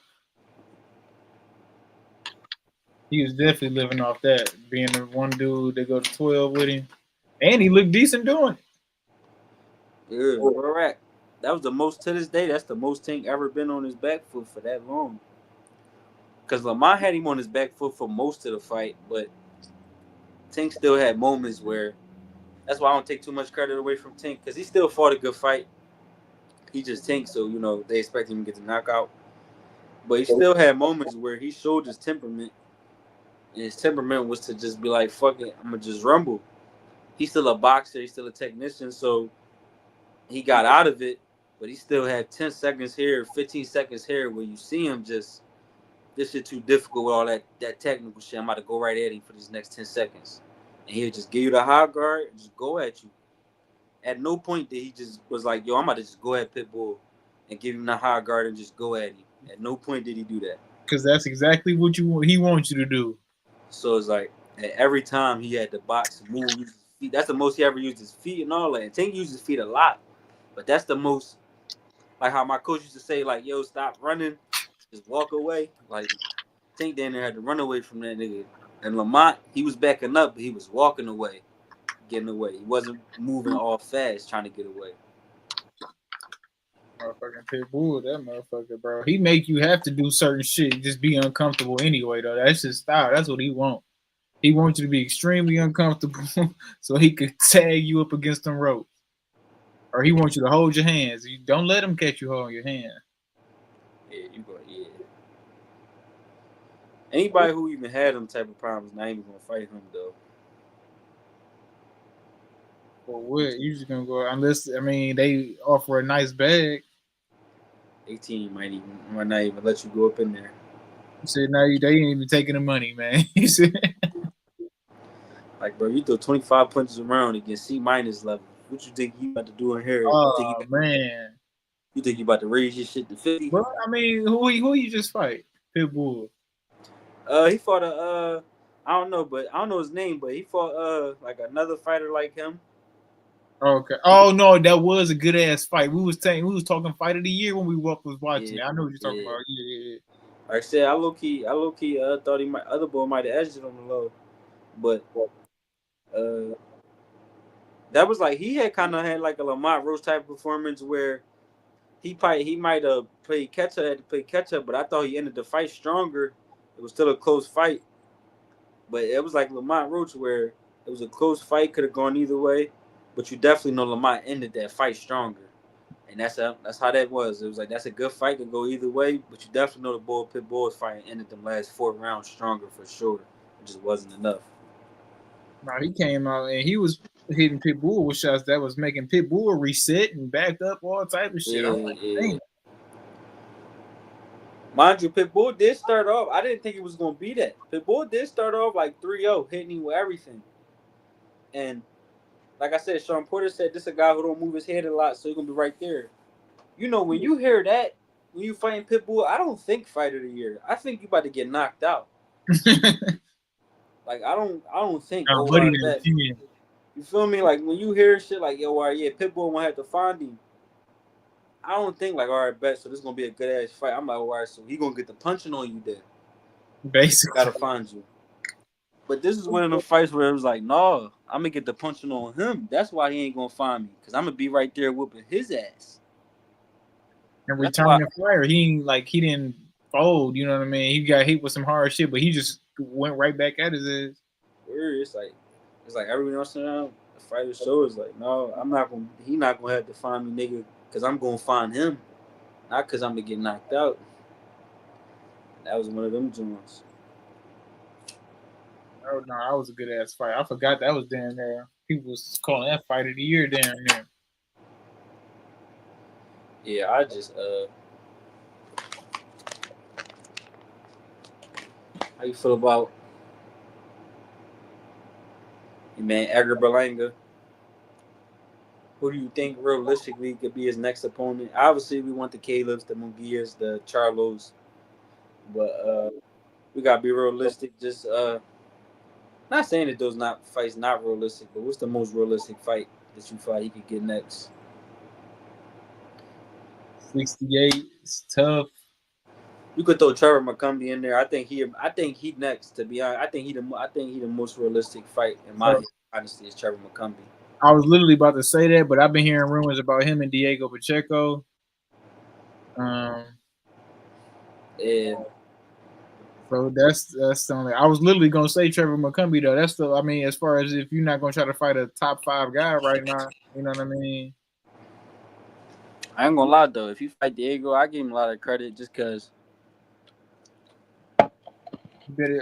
He was definitely living off that, being the one dude that go to 12 with him, and he looked decent doing it. Yeah, correct. That was the most to this day. That's the most Tank ever been on his back foot for that long. Because Lamont had him on his back foot for most of the fight, but Tank still had moments where. That's why I don't take too much credit away from Tank because he still fought a good fight. He just Tank, so they expect him to get the knockout. But he still had moments where he showed his temperament. And his temperament was to just be like, fuck it, I'm going to just rumble. He's still a boxer. He's still a technician. So he got out of it, but he still had 10 seconds here, 15 seconds here where you see him just, this shit too difficult with all that technical shit. I'm about to go right at him for these next 10 seconds. And he'll just give you the high guard and just go at you. At no point did he just was like, yo, I'm about to just go at Pitbull and give him the high guard and just go at him. At no point did he do that. Because that's exactly what he wants you to do. So it's like every time he had to box, move, use his feet. That's the most he ever used his feet and all that. And Tank used his feet a lot, but that's the most. Like how my coach used to say, like, "Yo, stop running, just walk away." Like Tank down there had to run away from that nigga. And Lamont, he was backing up, but he was walking away, getting away. He wasn't moving all fast trying to get away. Motherfucking Pitbull, that motherfucker, bro. He make you have to do certain shit, just be uncomfortable anyway, though. That's his style. That's what he want. He wants you to be extremely uncomfortable so he could tag you up against them ropes. Or he wants you to hold your hands. You don't let him catch you holding your hand. Yeah, you go. Yeah. Anybody who even had them type of problems, not even gonna fight him though. Well, what? You just gonna go unless they offer a nice bag. 18 might not even let you go up in there. He said, "No, they ain't even taking the money, man." He said, "Like, bro, you throw 25 punches around against C- level. What you think you about to do in here? Oh man, you think you about to raise your shit to 50?" Well, who you just fight? Pitbull. He fought I don't know his name, but he fought like another fighter like him. Okay. Oh no, that was a good ass fight. We was talking fight of the year when we was watching it. I know what you're talking about. Yeah. Like I said, I low key thought other boy might have edged it on the low, but that was like he had like a Lamont Roach type performance where he might have played catch up, but I thought he ended the fight stronger. It was still a close fight, but it was like Lamont Roach where it was a close fight, could have gone either way, but you definitely know Lamont ended that fight stronger, and that's how that was. It was like that's a good fight to go either way, but you definitely know the Pitbull's fight ended them last 4 rounds stronger for sure. It just wasn't enough. No, he came out and he was hitting Pitbull with shots that was making Pitbull reset and back up all type of shit. I'm like, dang. Mind you, Pitbull did start off. I didn't think it was going to be that. Pitbull did start off like 3-0, hitting him with everything. And like I said, Sean Porter said this is a guy who don't move his head a lot, so he's going to be right there. You know, when you hear that, when you fighting Pitbull, I don't think fight of the year. I think you about to get knocked out. Like I don't think. You You feel me? Like when you hear shit like, yo, all right, yeah, Pitbull won't have to find him. I don't think like, all right, bet, so this is gonna be a good ass fight. I'm like, all right, so he gonna get the punching on you then. Basically. Gotta find you. But this is one of the fights where it was like, no, I'm gonna get the punching on him. That's why he ain't gonna find me, cause I'm gonna be right there whooping his ass. And That's why. returning fire, he didn't fold. You know what I mean? He got hit with some hard shit, but he just went right back at his ass. It's like everyone else around the fighter show is like, no, I'm not gonna. He not gonna have to find me, nigga, cause I'm gonna find him, not cause I'm gonna get knocked out. That was one of them joints. Oh no, that was a good ass fight. I forgot that was down there. People was calling that fight of the year down there. Yeah, I just how you feel about your man Edgar Berlanga? Who do you think realistically could be his next opponent? Obviously, we want the Caleb's, the Munguias, the Charlos, but we gotta be realistic. Just not saying that those not fights not realistic, but what's the most realistic fight that you thought he could get next? 68. It's tough. You could throw Trevor McCumbee in there. I think he next. To be honest, I think he the most realistic fight in my head, honestly, is Trevor McCumbee. I was literally about to say that, but I've been hearing rumors about him and Diego Pacheco. And So that's the only. I was literally gonna say Trevor McCumbee though. That's the. I mean, as far as if you're not gonna try to fight a top 5 guy right now, you know what I mean. I ain't gonna lie though, if you fight Diego, I give him a lot of credit just because. I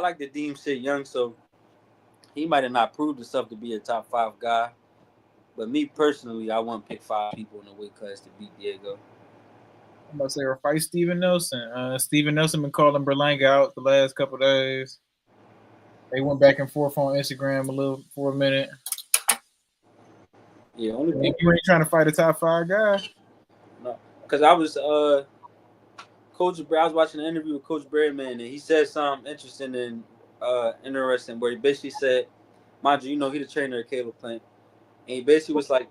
like to deem shit young, so he might have not proved himself to be a top 5 guy. But me personally, I wouldn't pick 5 people in the weight class to beat Diego. I'm about to say, or fight Steven Nelson. Steven Nelson been calling Berlanga out the last couple of days. They went back and forth on Instagram for a minute. Yeah, you ain't trying to fight a top 5 guy. No, because I was Coach. I was watching an interview with Coach Berryman, and he said something interesting where he basically said, mind you, he the trainer at Caleb Plant, and he basically was like,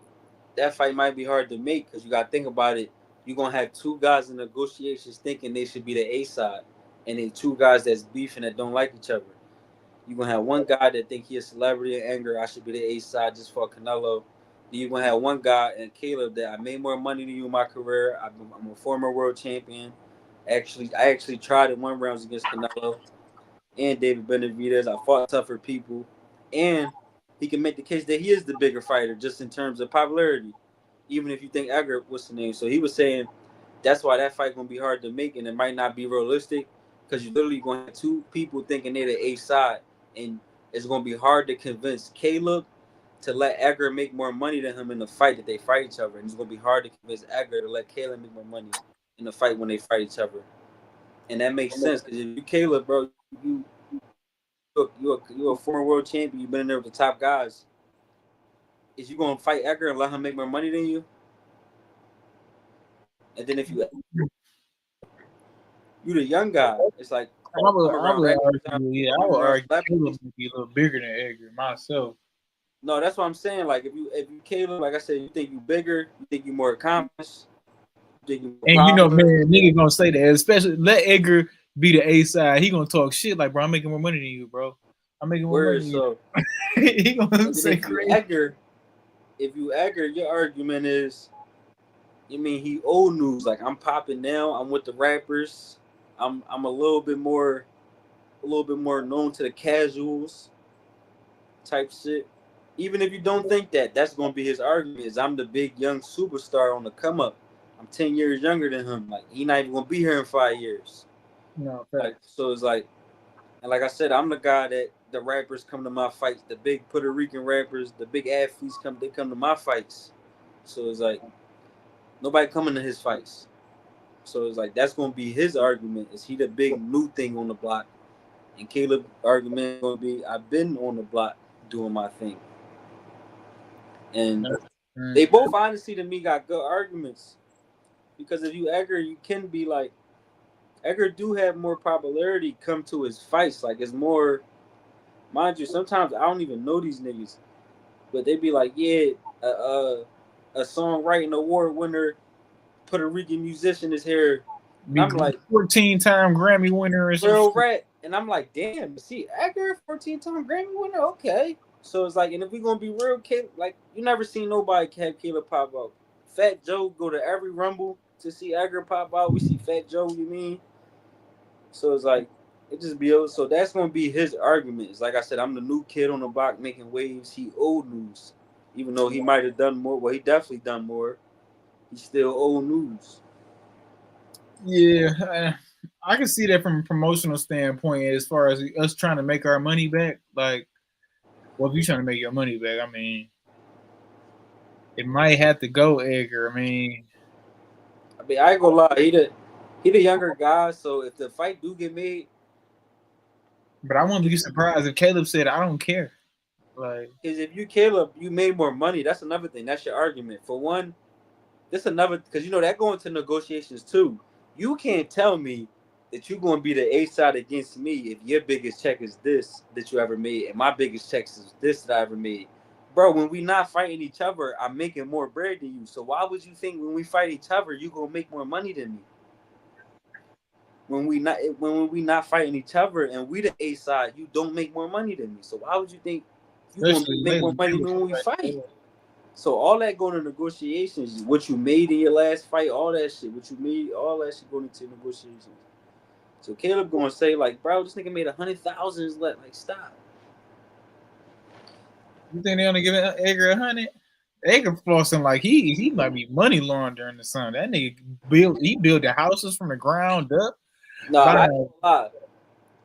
that fight might be hard to make because you got to think about it. You're going to have 2 guys in negotiations thinking they should be the A side, and then 2 guys that's beefing that don't like each other. You're going to have one guy that think he a celebrity and anger, I should be the A side just for Canelo. Then you're going to have one guy and Caleb that I made more money than you in my career. I'm a former world champion. I actually tried it 1 round against Canelo and David Benavidez. I fought tougher people. And he can make the case that he is the bigger fighter just in terms of popularity, even if you think Edgar, what's the name? So he was saying that's why that fight going to be hard to make, and it might not be realistic because you're literally going to have 2 people thinking they're the A side, and it's going to be hard to convince Caleb to let Edgar make more money than him in the fight that they fight each other, and it's going to be hard to convince Edgar to let Caleb make more money in the fight when they fight each other. And that makes sense because if you Caleb, bro, you're a former world champion. You've been in there with the top guys. Is you gonna fight Edgar and let him make more money than you? And then if you the young guy, it's like I would argue Caleb would be a little bigger than Edgar myself. No, that's what I'm saying. Like if you Caleb, like I said, you think you bigger, you think you more accomplished, and man, nigga gonna say that. Especially let Edgar be the A side. He gonna talk shit like, bro, I'm making more money than you, bro. I'm making more money than you. He gonna say crazy. If you Edgar, your argument is, you mean he old news? Like I'm popping now. I'm with the rappers. I'm a little bit more known to the casuals type shit. Even if you don't think that, that's gonna be his argument. Is I'm the big young superstar on the come up. I'm 10 years younger than him. Like he not even gonna be here in 5 years. No, like so it's like, and like I said, I'm the guy that the rappers come to my fights. The big Puerto Rican rappers, the big athletes come to my fights. So it's like nobody coming to his fights. So it's like that's gonna be his argument. Is he the big new thing on the block? And Caleb's argument gonna be, I've been on the block doing my thing. And they both honestly to me got good arguments. Because if you Edgar, you can be like, Edgar do have more popularity come to his fights. Like it's more Mind you, sometimes I don't even know these niggas, but they be like, yeah, a songwriting award winner, Puerto Rican musician is here. And I'm like, 14-time Grammy winner or real something. rat. And I'm like, damn, see, Edgar, 14-time Grammy winner, okay. So it's like, and if we gonna be real, Caleb, like you never seen nobody have Caleb pop out. Fat Joe go to every Rumble to see Edgar pop out. We see Fat Joe, you mean? So it's like it just be so that's gonna be his argument. It's like I said, I'm the new kid on the block making waves. He old news, even though he might have done more. Well, he definitely done more. He's still old news. Yeah, I can see that from a promotional standpoint. As far as us trying to make our money back, like, well, if you're trying to make your money back, I mean, it might have to go Edgar. I mean, I ain't gonna lie, he the younger guy. So if the fight do get made, but I wouldn't be surprised if Caleb said, "I don't care." Like, because if you Caleb, you made more money. That's another thing. That's your argument. For one, this another because you know that going to negotiations too. You can't tell me that you're going to be the A side against me if your biggest check is this that you ever made and my biggest check is this that I ever made. Bro, when we not fighting each other, I'm making more bread than you. So why would you think when we fight each other, you going to make more money than me? When we not fighting each other and we the A side, you don't make more money than me. So why would you think you going to make more money than when we fight? So all that going to negotiations, what you made in your last fight, all that shit, what you made, all that shit going into negotiations. So Caleb going to say like, bro, this nigga made 100,000. Like, stop. You think they only give Edgar 100? Edgar flossing like he might be money laundering or something. That nigga built the houses from the ground up. No, I ain't gonna lie.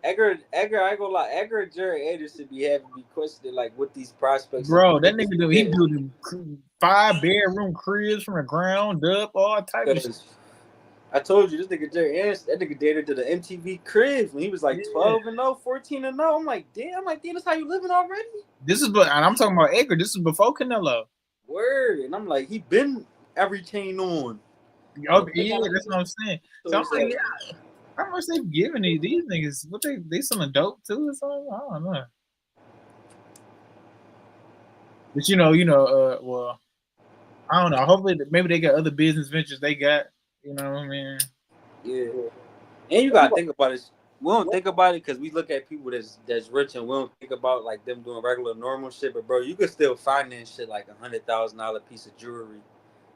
Edgar, I ain't gonna lie. Edgar and Jared Anderson be having me questioning like what these prospects. Bro, that nigga he built 5-bedroom cribs from the ground up, all type of shit. I told you this nigga Jared Anderson, that nigga dated to the MTV Cribs when he was like 12-0, 14-0. I'm like, damn, that's how you living already? This is, and I'm talking about Edgar. This is before Canelo. Word, and I'm like, he been every chain on. Okay, yeah, that's what I'm saying. So I'm like, yeah, how much they giving these niggas? What they selling dope too or something? I don't know. But well, I don't know. Hopefully, maybe they got other business ventures they got. You know what I mean? Yeah. And you gotta think about it. We don't think about it because we look at people that's rich and we don't think about like them doing regular normal shit. But bro, you could still finance shit like $100,000 piece of jewelry.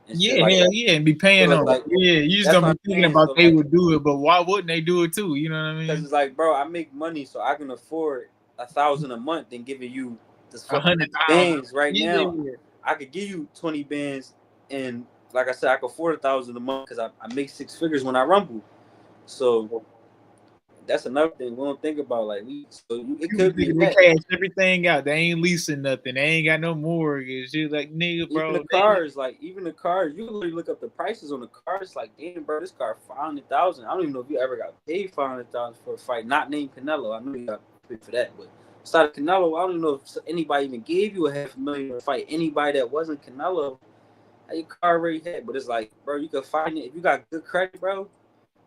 And yeah, like and be paying so them. Like, yeah, you just don't be thinking about so they would do it, but why wouldn't they do it too? You know what I mean? Because it's like, bro, I make money, so I can afford 1,000 a month than giving you this 100 bands right now. I could give you 20 bands, and like I said, I can afford 1,000 a month because I make 6 figures when I rumble. So that's another thing we don't think about. Like it could be they cash everything out. They ain't leasing nothing. They ain't got no mortgage. You like nigga, bro. Even the cars, you literally look up the prices on the cars. Like, damn, bro, this car $500,000. I don't even know if you ever got paid $500,000 for a fight. Not named Canelo. I know you got paid for that, but besides Canelo, I don't even know if anybody even gave you $500,000 to fight anybody that wasn't Canelo. How your car already had, but it's like, bro, you could find it if you got good credit, bro.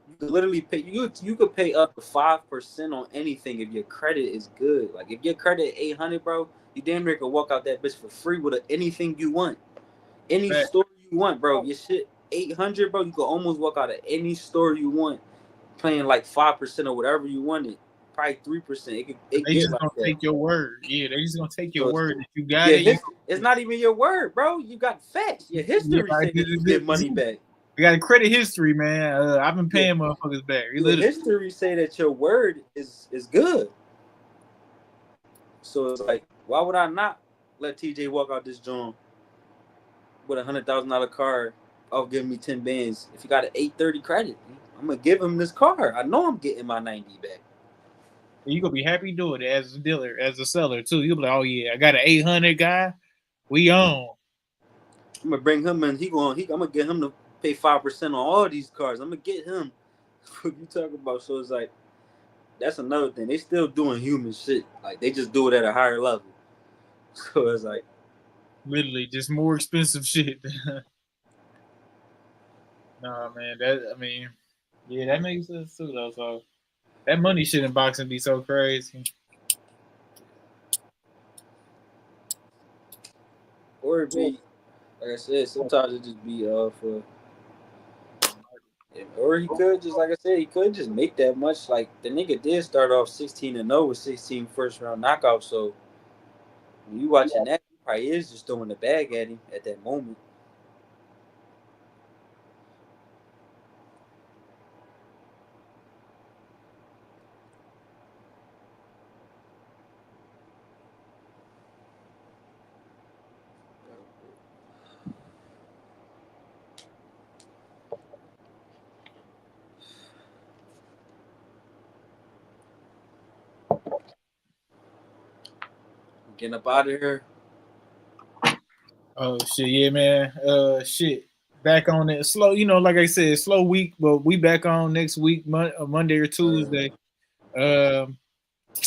You could literally pay. You could pay up to 5% on anything if your credit is good. Like if your credit 800, bro, you damn near can walk out that bitch for free with anything you want, any store you want, bro. Your shit 800, bro. You could almost walk out of any store you want, paying like 5% or whatever you wanted. Probably 3%. They just like gonna that. Take your word. Yeah, they just gonna take your word that you got it. It's not even your word, bro. You got facts. Your history said you get money back. You got a credit history, man. I've been paying motherfuckers back. Your history say that your word is good. So it's like, why would I not let TJ walk out this joint with $100,000 car off giving me 10 bands? If you got an 830 credit, I'm gonna give him this car. I know I'm getting my 90 back. You gonna be happy doing it as a dealer, as a seller too. You'll be like, oh yeah, I got an 800 guy. We on. I'm gonna bring him in. I'm gonna get him to pay 5% on all these cars. I'm gonna get him. What you talking about? So it's like, that's another thing. They still doing human shit. Like they just do it at a higher level. So it's like, literally just more expensive shit. Nah, man. That makes sense too though. So that money shit in boxing be so crazy. Or it be, like I said, sometimes it just be for. Or he could just, like I said, he could just make that much. Like the nigga did start off 16-0 with 16 first round knockouts. So when you watching that, he probably is just throwing the bag at him at that moment. Getting up out of here. Oh shit, yeah, man. Shit. Back on it. Slow, like I said, slow week, but we back on next week, Monday or Tuesday. And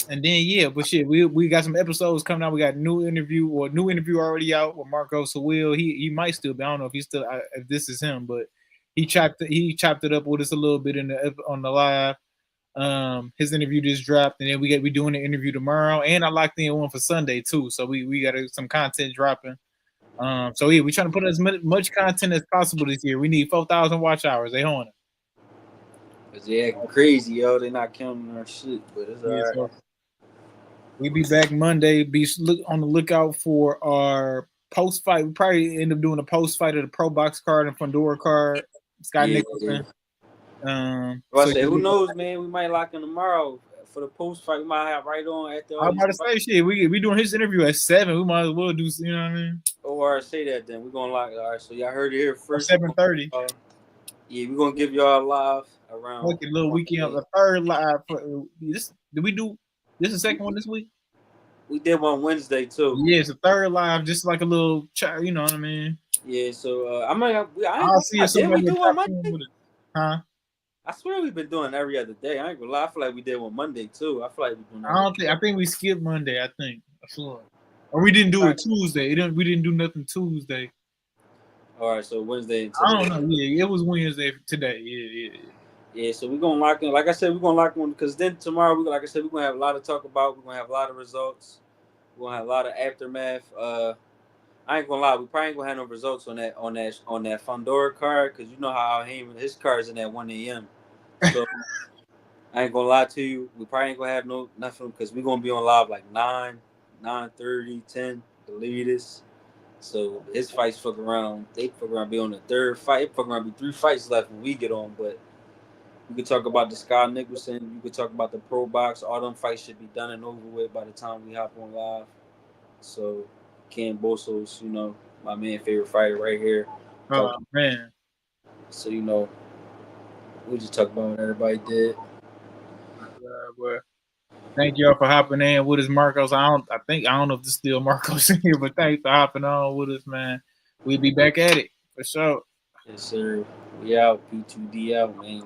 then yeah, but shit, we got some episodes coming out. We got new interview already out with Marco Sewell. He might still be. I don't know if he's still if this is him, but he chopped it up with us a little bit on the live. His interview just dropped, and then we doing the interview tomorrow, and I locked in one for Sunday too. So we got some content dropping. So yeah, we're trying to put as much content as possible this year. We need 4,000 watch hours. They on it. Cause they acting crazy, yo. They not counting our shit, but it's all right. So we be back Monday. Be on the lookout for our post fight. We probably end up doing a post fight of the Pro Box card and Fundora card. Scott Nicholson. I say, who knows, man? We might lock in tomorrow for the post fight. We might have right on at the. I'm about to say shit. We doing his interview at 7. We might as well do. You know what I mean? Oh, all right, say that then. We're gonna lock. All right, so y'all heard it here first. 7:30. Yeah, we're gonna give y'all live around. Look at little weekend. The third live. This did we do? This is the second one this week. We did one Wednesday too. Yeah, it's a third live, just like a little. You know what I mean? Yeah. So I might. I'll see if somebody do one Monday. Huh? I swear we've been doing every other day. I ain't gonna lie. I feel like we did one Monday too. I feel like we're doing. I think we skipped Monday. I think. Or we didn't do it Tuesday. We didn't do nothing Tuesday. All right, so Wednesday. And I don't know. Yeah, it was Wednesday today. Yeah. Yeah, so we're gonna lock in. Like I said, we're gonna lock in because then tomorrow, like I said, we're gonna have a lot to talk about. We're gonna have a lot of results. We're gonna have a lot of aftermath. I ain't gonna lie, we probably ain't gonna have no results on that Fundora card because you know how his card's in at 1 a.m. So I ain't gonna lie to you, we probably ain't gonna have nothing because we're gonna be on live like 9:30, 10, the latest. So his fights fuck around. They fuck around be on the third fight. Fuck around be 3 fights left when we get on, but. We could talk about the Scott Nicholson. You could talk about the Pro Box. All them fights should be done and over with by the time we hop on live. So, Ken Bosos, my man, favorite fighter right here. Oh, man. So, we just talk about what everybody did. Thank y'all for hopping in with us, Marcos. I don't know if this is still Marcos in here, but thanks for hopping on with us, man. We'll be back at it for sure. Yes, sir. We out. P2D out, man.